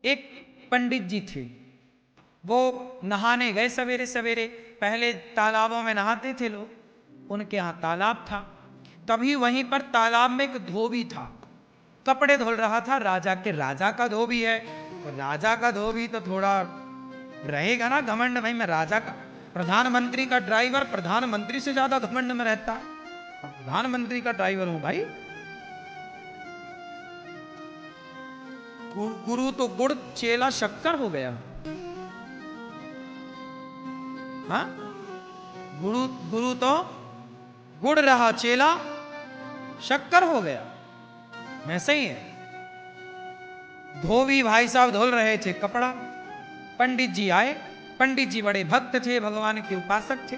एक पंडित जी थे, वो नहाने गए सवेरे सवेरे। पहले तालाबों में नहाते थे लोग, उनके यहाँ तालाब था। तभी वहीं पर तालाब में एक धोबी था, कपड़े धुल रहा था। राजा का धोबी है, तो राजा का धोबी तो थोड़ा रहेगा ना घमंड, भाई मैं राजा का, प्रधानमंत्री का ड्राइवर प्रधानमंत्री से ज्यादा घमंड में रहता है। प्रधानमंत्री का ड्राइवर हूं भाई। गुरु तो गुड़ चेला शक्कर हो गया। हाँ, गुरु गुरु तो गुड़ रहा, चेला शक्कर हो गया। ऐसे ही है। धोबी भाई साहब धुल रहे थे कपड़ा, पंडित जी आए। पंडित जी बड़े भक्त थे, भगवान के उपासक थे।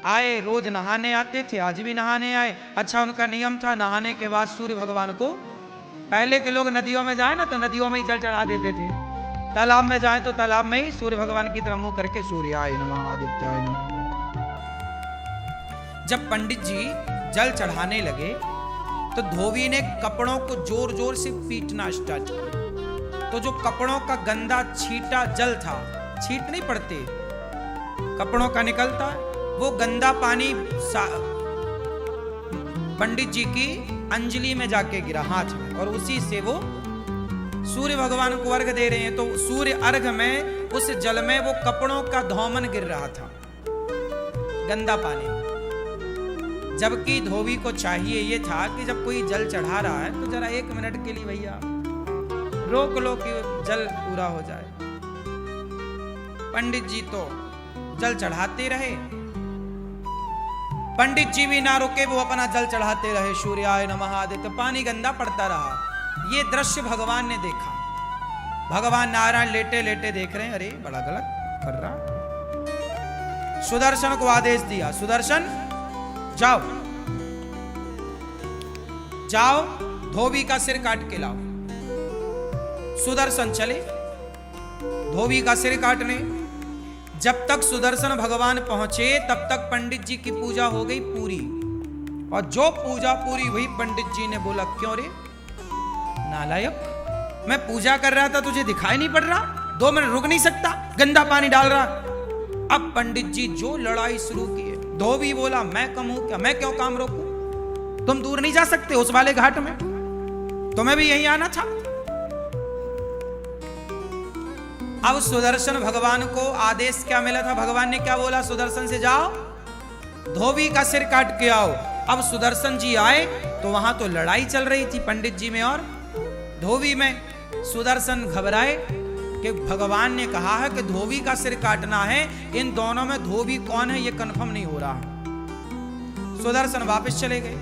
आए, रोज नहाने आते थे, आज भी नहाने आए। अच्छा, उनका नियम था नहाने के बाद सूर्य भगवान को, पहले के लोग नदियों में जाए ना तो नदियों में ही जल चढ़ा देते थे, तालाब में जाए तो तालाब में ही सूर्य भगवान की तरफ मुंह करके सूर्याय नमः आदित्याय नमः। जब पंडित जी जल चढ़ाने लगे तो धोबी ने कपड़ों को जोर जोर से पीटना स्टार्ट किया। तो जो कपड़ों का गंदा छीटा जल था, छीट नहीं पड़ते, कपड़ों का निकलता, वो गंदा पानी पंडित जी की अंजलि में जाके गिरा, हाथ में, और उसी से वो सूर्य भगवान को अर्घ दे रहे हैं। तो सूर्य अर्घ में उस जल में वो कपड़ों का धौमन गिर रहा था, गंदा पानी। जबकि धोबी को चाहिए ये था कि जब कोई जल चढ़ा रहा है तो जरा 1 मिनट के लिए भैया रोक लो कि जल पूरा हो जाए। पंडित जी तो जल चढ़ाते रहे, पंडित जी भी ना रुके, वो अपना जल चढ़ाते रहे, सूर्याय नमः आदित्य, पानी गंदा पड़ता रहा। ये दृश्य भगवान ने देखा। भगवान नारायण लेटे लेटे देख रहे हैं, अरे बड़ा गलत कर रहा। सुदर्शन को आदेश दिया, सुदर्शन जाओ जाओ धोबी का सिर काट के लाओ। सुदर्शन चले धोबी का सिर काटने। जब तक सुदर्शन भगवान पहुंचे तब तक पंडित जी की पूजा हो गई पूरी, और जो पूजा पूरी हुई पंडित जी ने बोला, क्यों रे नालायक, मैं पूजा कर रहा था, तुझे दिखाई नहीं पड़ रहा? 2 मिनट रुक नहीं सकता? गंदा पानी डाल रहा। अब पंडित जी जो लड़ाई शुरू की है। धोबी बोला, मैं कम हूं क्या, मैं क्यों काम रोकूं? तुम दूर नहीं जा सकते उस वाले घाट में, तुम्हें भी यहीं आना था। अब सुदर्शन भगवान को आदेश क्या मिला था? भगवान ने क्या बोला? सुदर्शन से जाओ धोबी का सिर काट के आओ। अब सुदर्शन जी आए तो वहां तो लड़ाई चल रही थी पंडित जी में और धोबी में। सुदर्शन घबराए कि भगवान ने कहा है कि धोबी का सिर काटना है, इन दोनों में धोबी कौन है ये कंफर्म नहीं हो रहा। सुदर्शन वापस चले गए।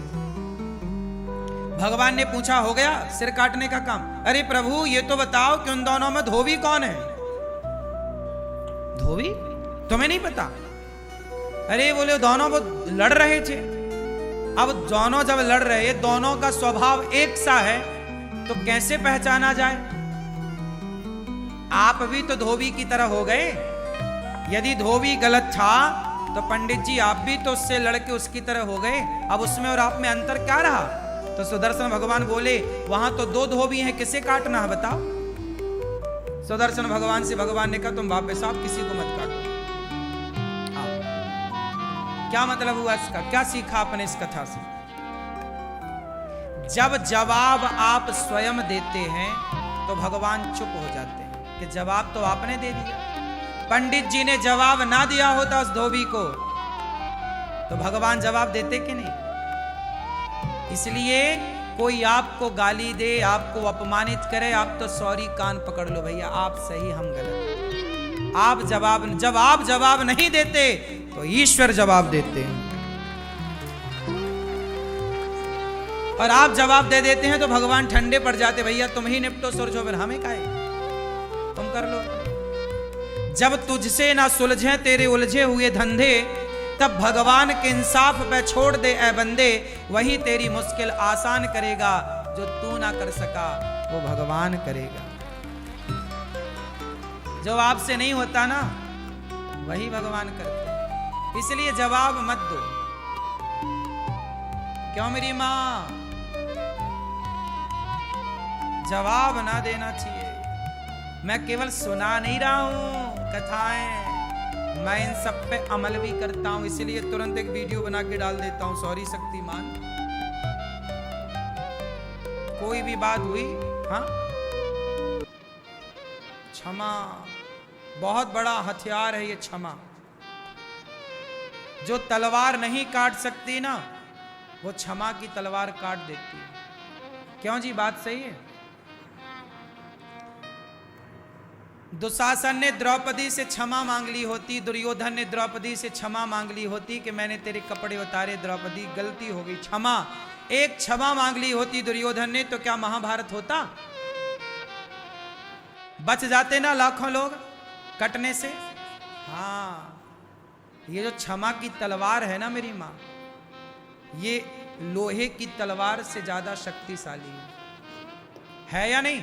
भगवान ने पूछा, हो गया सिर काटने का काम? अरे प्रभु ये तो बताओ कि उन दोनों में धोबी कौन है? धोबी तुम्हें नहीं पता? अरे बोले दोनों वो लड़ रहे थे। अब दोनों जब लड़ रहे, दोनों का स्वभाव एक सा है तो कैसे पहचाना जाए? आप भी तो धोबी की तरह हो गए। यदि धोबी गलत था तो पंडित जी आप भी तो उससे लड़के उसकी तरह हो गए। अब उसमें और आप में अंतर क्या रहा? तो सुदर्शन भगवान बोले, वहां तो 2 धोबी हैं, किसे काटना है बताओ? सुदर्शन भगवान से भगवान ने कहा, तुम वापस आप किसी को मत काटो। क्या मतलब हुआ इसका? क्या सीखा आपने इस कथा से? जब जवाब आप स्वयं देते हैं तो भगवान चुप हो जाते हैं कि जवाब तो आपने दे दिया। पंडित जी ने जवाब ना दिया होता उस धोबी को तो भगवान जवाब देते कि नहीं? इसलिए कोई आपको गाली दे, आपको अपमानित करे, आप तो सॉरी कान पकड़ लो भैया, आप सही हम गलत। आप जब आप जवाब नहीं देते तो ईश्वर जवाब देते हैं, और आप जवाब दे देते हैं तो भगवान ठंडे पड़ जाते, भैया तुम ही निपटो सुलझो, फिर हमें काहे, तुम कर लो। जब तुझसे ना सुलझे तेरे उलझे हुए धंधे, तब भगवान के इंसाफ पे छोड़ दे ए बंदे, वही तेरी मुश्किल आसान करेगा। जो तू ना कर सका वो भगवान करेगा। जो आपसे नहीं होता ना वही भगवान करते हैं। इसलिए जवाब मत दो। क्यों मेरी माँ? जवाब ना देना चाहिए। मैं केवल सुना नहीं रहा हूं कथाएं, मैं इन सब पे अमल भी करता हूं, इसलिए तुरंत एक वीडियो बना के डाल देता हूं। सॉरी शक्तिमान, कोई भी बात हुई, हाँ, क्षमा बहुत बड़ा हथियार है ये क्षमा। जो तलवार नहीं काट सकती ना, वो क्षमा की तलवार काट देती है। क्यों जी, बात सही है। दुशासन ने द्रौपदी से क्षमा मांग ली होती, दुर्योधन ने द्रौपदी से क्षमा मांग ली होती कि मैंने तेरे कपड़े उतारे द्रौपदी, गलती हो गई, क्षमा। एक क्षमा मांग ली होती दुर्योधन ने, तो क्या महाभारत होता? बच जाते ना लाखों लोग कटने से। हाँ, ये जो क्षमा की तलवार है ना मेरी मां, ये लोहे की तलवार से ज्यादा शक्तिशाली है या नहीं?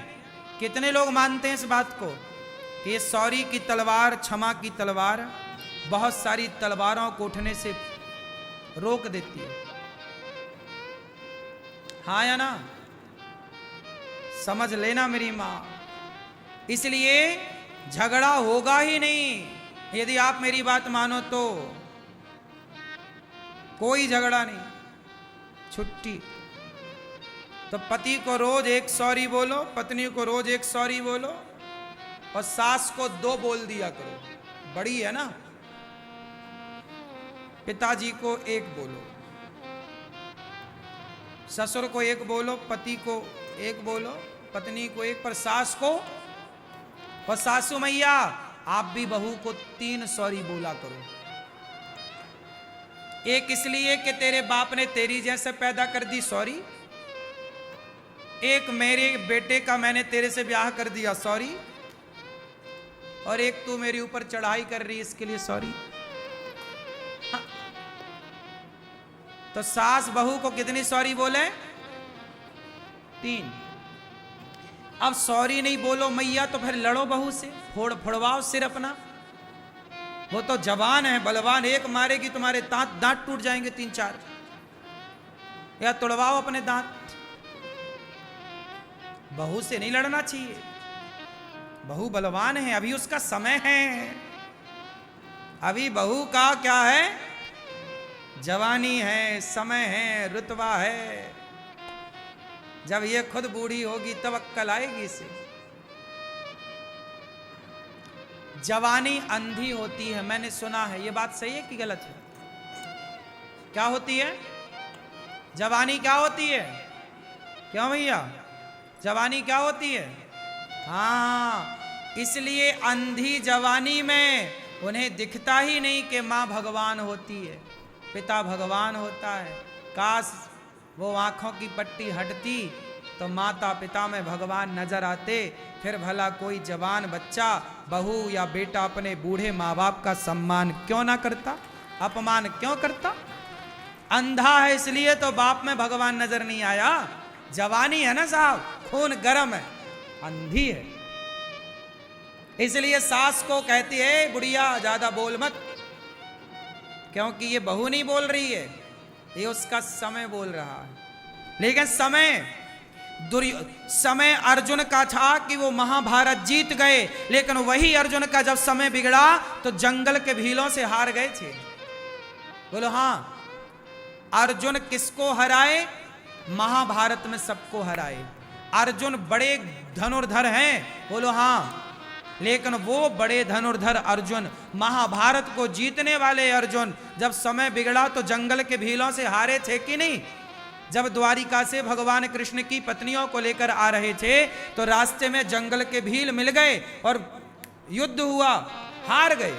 कितने लोग मानते हैं इस बात को कि ये सॉरी की तलवार, क्षमा की तलवार बहुत सारी तलवारों को उठने से रोक देती है। हाँ या ना? समझ लेना मेरी मां। इसलिए झगड़ा होगा ही नहीं यदि आप मेरी बात मानो तो। कोई झगड़ा नहीं, छुट्टी। तो पति को रोज एक सॉरी बोलो, पत्नी को रोज एक सॉरी बोलो, और सास को 2 बोल दिया करो, बड़ी है ना। पिताजी को 1 बोलो, ससुर को 1 बोलो, पति को 1 बोलो, पत्नी को 1, पर सास को, और सासू मैया आप भी बहू को 3 सॉरी बोला करो। एक इसलिए कि तेरे बाप ने तेरी जैसे पैदा कर दी, सॉरी। एक मेरे बेटे का मैंने तेरे से ब्याह कर दिया, सॉरी। और एक तू मेरे ऊपर चढ़ाई कर रही, इसके लिए सॉरी। हाँ। तो सास बहू को कितनी सॉरी बोले? 3। अब सॉरी नहीं बोलो मैया तो फिर लड़ो बहू से, फोड़वाओ सिर अपना। वो तो जवान है, बलवान, एक मारेगी तुम्हारे दांत टूट जाएंगे 3-4। या तोड़वाओ अपने दांत। बहू से नहीं लड़ना चाहिए, बहू बलवान है, अभी उसका समय है। अभी बहू का क्या है? जवानी है, समय है, रुतबा है। जब ये खुद बूढ़ी होगी तब अक्कल आएगी इसे। जवानी अंधी होती है, मैंने सुना है। ये बात सही है कि गलत है? क्या होती है जवानी? क्या होती है? क्यों भैया, जवानी क्या होती है? हाँ, इसलिए अंधी जवानी में उन्हें दिखता ही नहीं कि माँ भगवान होती है, पिता भगवान होता है। काश वो आंखों की पट्टी हटती तो माता पिता में भगवान नजर आते, फिर भला कोई जवान बच्चा, बहू या बेटा अपने बूढ़े माँ बाप का सम्मान क्यों ना करता, अपमान क्यों करता? अंधा है इसलिए तो बाप में भगवान नजर नहीं आया। जवानी है ना साहब, खून गर्म है, अंधी है। इसलिए सास को कहती है बुढ़िया ज्यादा बोल मत, क्योंकि ये बहू नहीं बोल रही है, ये उसका समय बोल रहा है। लेकिन समय अर्जुन का था कि वो महाभारत जीत गए, लेकिन वही अर्जुन का जब समय बिगड़ा तो जंगल के भीलों से हार गए थे। बोलो हाँ, अर्जुन किसको हराए? महाभारत में सबको हराए। अर्जुन बड़े धनुर्धर हैं, बोलो हाँ, लेकिन वो बड़े धनुर्धर अर्जुन, महाभारत को जीतने वाले अर्जुन, जब समय बिगड़ा तो जंगल के भीलों से हारे थे कि नहीं? जब द्वारिका से भगवान कृष्ण की पत्नियों को लेकर आ रहे थे तो रास्ते में जंगल के भील मिल गए और युद्ध हुआ, हार गए,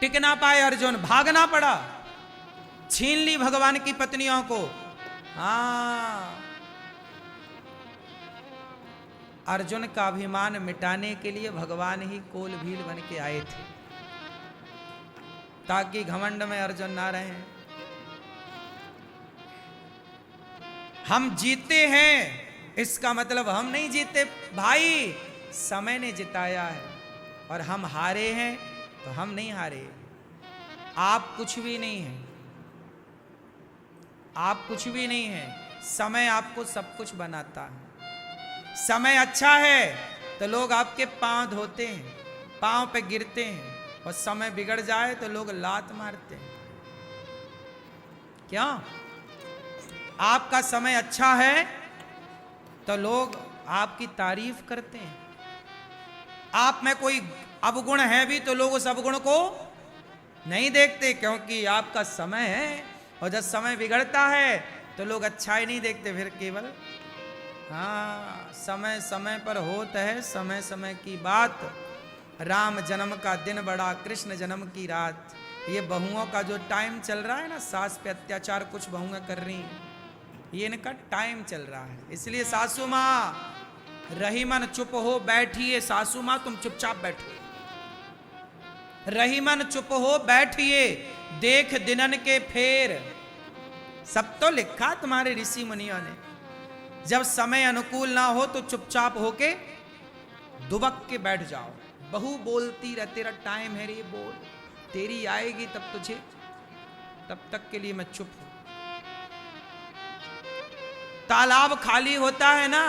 टिक ना पाए अर्जुन, भागना पड़ा, छीन ली भगवान की पत्नियों को। हाँ, अर्जुन का अभिमान मिटाने के लिए भगवान ही कोल भील बन के आए थे, ताकि घमंड में अर्जुन ना रहे। हम जीते हैं इसका मतलब हम नहीं जीते भाई, समय ने जिताया है। और हम हारे हैं तो हम नहीं हारे। आप कुछ भी नहीं हैं, आप कुछ भी नहीं हैं, समय आपको सब कुछ बनाता है। समय अच्छा है तो लोग आपके पांव धोते हैं, पांव पे गिरते हैं, और समय बिगड़ जाए तो लोग लात मारते हैं। क्यों? आपका समय अच्छा है तो लोग आपकी तारीफ करते हैं। आप में कोई अवगुण है भी तो लोग उस अवगुण को नहीं देखते, क्योंकि आपका समय है। और जब समय बिगड़ता है तो लोग अच्छाई नहीं देखते, फिर केवल हाँ, समय समय पर होता है समय समय की बात। राम जन्म का दिन बड़ा, कृष्ण जन्म की रात। ये बहुओं का जो टाइम चल रहा है ना, सास पे अत्याचार कुछ बहुएं कर रही हैं, ये इनका टाइम चल रहा है। इसलिए सासू माँ रही मन चुप हो बैठिए, सासू माँ तुम चुपचाप बैठो, रही मन चुप हो बैठिए, देख दिनन के फेर। सब तो लिखा तुम्हारे ऋषि मुनियों ने। जब समय अनुकूल ना हो तो चुपचाप होके दुबक के बैठ जाओ। बहू बोलती रह, तेरा टाइम है रे बोल, तेरी आएगी तब तुझे, तब तक के लिए मैं चुप हूं। तालाब खाली होता है ना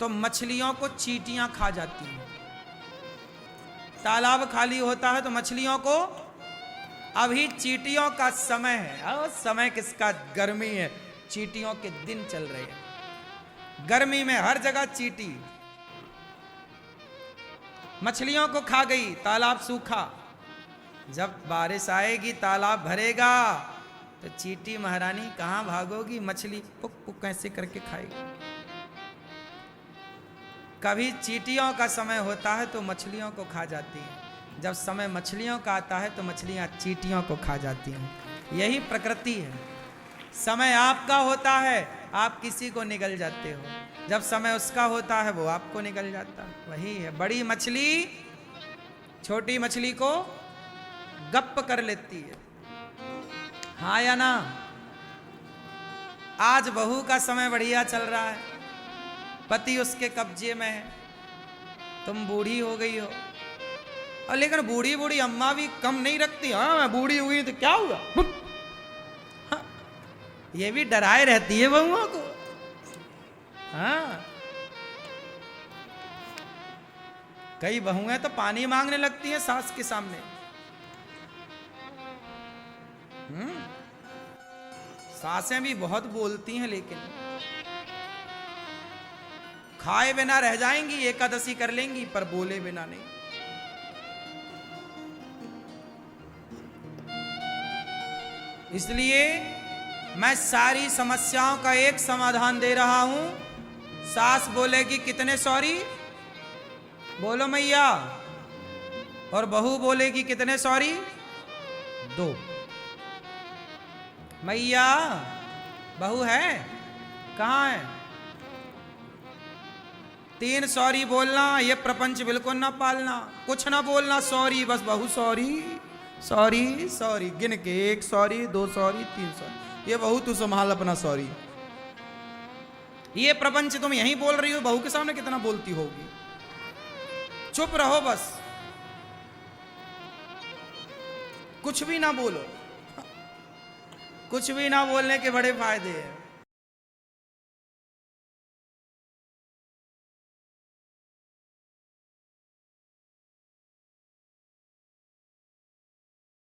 तो मछलियों को चींटियां खा जाती हैं। तालाब खाली होता है तो मछलियों को, अभी चींटियों का समय है। और समय किसका? गर्मी है, चींटियों के दिन चल रहे हैं। गर्मी में हर जगह चींटी, मछलियों को खा गई, तालाब सूखा। जब बारिश आएगी तालाब भरेगा तो चींटी महारानी कहां भागोगी, मछली पुक पुक कैसे करके खाएगी। कभी चींटियों का समय होता है तो मछलियों को खा जाती हैं, जब समय मछलियों का आता है तो मछलियां चींटियों को खा जाती हैं। यही प्रकृति है। समय आपका होता है आप किसी को निगल जाते हो, जब समय उसका होता है वो आपको निगल जाता है। वही है, बड़ी मछली छोटी मछली को गप्प कर लेती है। हाँ या ना? आज बहू का समय बढ़िया चल रहा है, पति उसके कब्जे में है, तुम बूढ़ी हो गई हो। और लेकिन बूढ़ी बूढ़ी अम्मा भी कम नहीं रखती। हाँ मैं बूढ़ी हो गई तो क्या हुआ, हाँ, ये भी डराए रहती है बहुओं को। हाँ, कई बहुएं तो पानी मांगने लगती हैं सास के सामने। सासें भी बहुत बोलती हैं, लेकिन खाए बिना रह जाएंगी, एकादशी कर लेंगी, पर बोले बिना नहीं। इसलिए मैं सारी समस्याओं का एक समाधान दे रहा हूं। सास बोलेगी कितने सॉरी, बोलो मैया, और बहू बोलेगी कितने सॉरी, 2। मैया बहू है कहां है, 3 सॉरी बोलना। ये प्रपंच बिल्कुल ना पालना, कुछ ना बोलना, सॉरी बस, बहू सॉरी सॉरी सॉरी, गिन के 1 सॉरी 2 सॉरी 3 सॉरी। ये बहू तू संभाल अपना सॉरी। ये प्रपंच तुम यहीं बोल रही हो, बहू के सामने कितना बोलती होगी। चुप रहो बस, कुछ भी ना बोलो। कुछ भी ना बोलने के बड़े फायदे हैं।